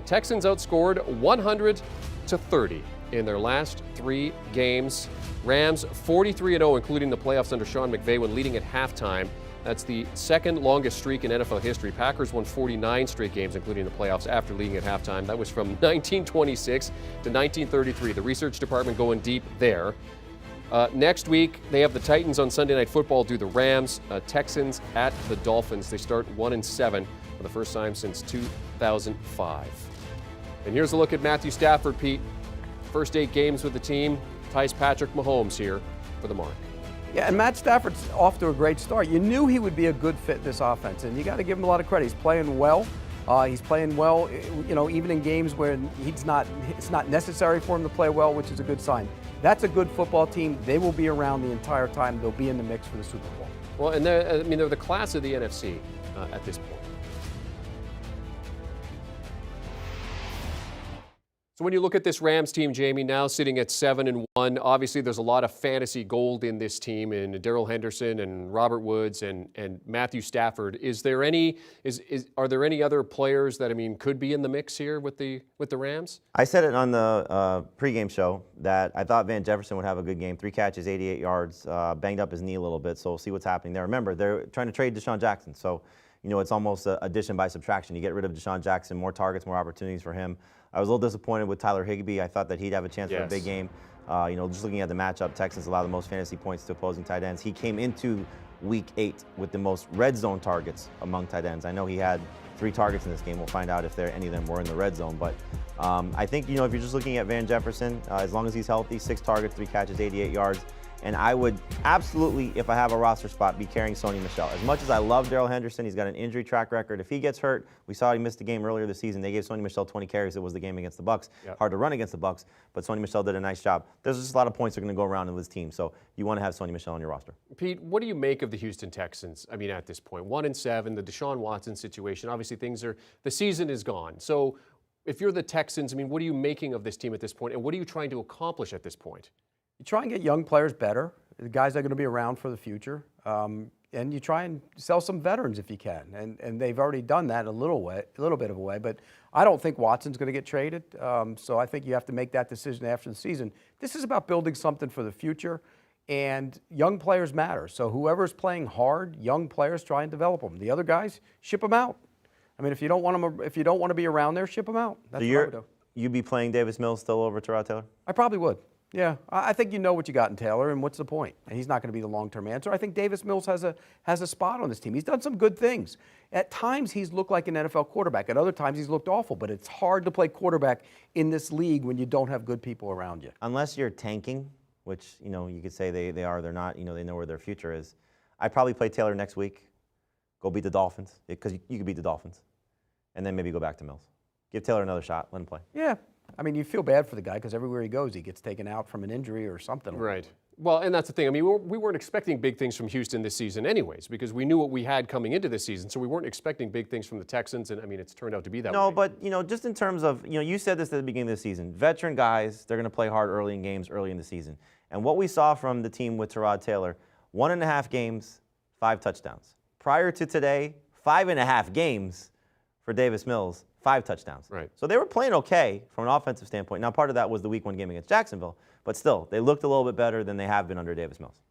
Texans outscored 100-30 in their last 3 games. Rams 43-0, including the playoffs under Sean McVay when leading at halftime. That's the second longest streak in NFL history. Packers won 49 straight games, including the playoffs, after leading at halftime. That was from 1926 to 1933. The research department going deep there. Next week, they have the Titans on Sunday Night Football, do the Rams. Texans at the Dolphins. They start 1-7 for the first time since 2005. And here's a look at Matthew Stafford, Pete. First 8 games with the team ties Patrick Mahomes here for the mark. Yeah, and Matt Stafford's off to a great start. You knew he would be a good fit in this offense, and you got to give him a lot of credit. He's playing well. He's playing well, even in games where it's not necessary for him to play well, which is a good sign. That's a good football team. They will be around the entire time. They'll be in the mix for the Super Bowl. Well, and they're the class of the NFC at this point. So when you look at this Rams team, Jamey, now sitting at 7-1, obviously there's a lot of fantasy gold in this team, in Darrell Henderson and Robert Woods and Matthew Stafford. Are there any other players that could be in the mix here with the Rams? I said it on the pregame show that I thought Van Jefferson would have a good game. 3 catches, 88 yards, banged up his knee a little bit, so we'll see what's happening there. Remember, they're trying to trade Deshaun Jackson, so it's almost addition by subtraction. You get rid of Deshaun Jackson, more targets, more opportunities for him. I was a little disappointed with Tyler Higbee. I thought that he'd have a chance for a big game. Just looking at the matchup, Texans allow the most fantasy points to opposing tight ends. He came into Week 8 with the most red zone targets among tight ends. I know he had 3 targets in this game. We'll find out if any of them were in the red zone. But I think, if you're just looking at Van Jefferson, as long as he's healthy, 6 targets, 3 catches, 88 yards. And I would absolutely, if I have a roster spot, be carrying Sony Michel. As much as I love Darrell Henderson, he's got an injury track record. If he gets hurt, we saw he missed the game earlier this season. They gave Sony Michel 20 carries. It was the game against the Bucs. Yep. Hard to run against the Bucs, but Sony Michel did a nice job. There's just a lot of points that are going to go around in this team, so you want to have Sony Michel on your roster. Pete, what do you make of the Houston Texans? At this point, 1-7, the Deshaun Watson situation. Obviously, the season is gone. So, if you're the Texans, what are you making of this team at this point, and what are you trying to accomplish at this point? You try and get young players better, the guys that are going to be around for the future, and you try and sell some veterans if you can. And they've already done that a little bit of a way. But I don't think Watson's going to get traded. So I think you have to make that decision after the season. This is about building something for the future, and young players matter. So whoever's playing hard, young players, try and develop them. The other guys, ship them out. If you don't want to be around there, ship them out. That's what I would do. You'd be playing Davis Mills still over Tyrod Taylor? I probably would. Yeah, I think you know what you got in Taylor, and what's the point? And he's not going to be the long-term answer. I think Davis Mills has a spot on this team. He's done some good things. At times, he's looked like an NFL quarterback. At other times, he's looked awful. But it's hard to play quarterback in this league when you don't have good people around you. Unless you're tanking, which you could say they are. They're not. They know where their future is. I'd probably play Taylor next week. Go beat the Dolphins, because you could beat the Dolphins, and then maybe go back to Mills. Give Taylor another shot. Let him play. Yeah. You feel bad for the guy because everywhere he goes, he gets taken out from an injury or something. Right. Well, and that's the thing. We weren't expecting big things from Houston this season anyways, because we knew what we had coming into this season. So we weren't expecting big things from the Texans, and it's turned out to be that way. No, but just in terms of, you said this at the beginning of the season. Veteran guys, they're going to play hard early in games, early in the season. And what we saw from the team with Tyrod Taylor, 1.5 games, 5 touchdowns. Prior to today, 5.5 games for Davis Mills. 5 touchdowns. Right. So they were playing okay from an offensive standpoint. Now, part of that was the Week 1 game against Jacksonville, but still, they looked a little bit better than they have been under Davis Mills.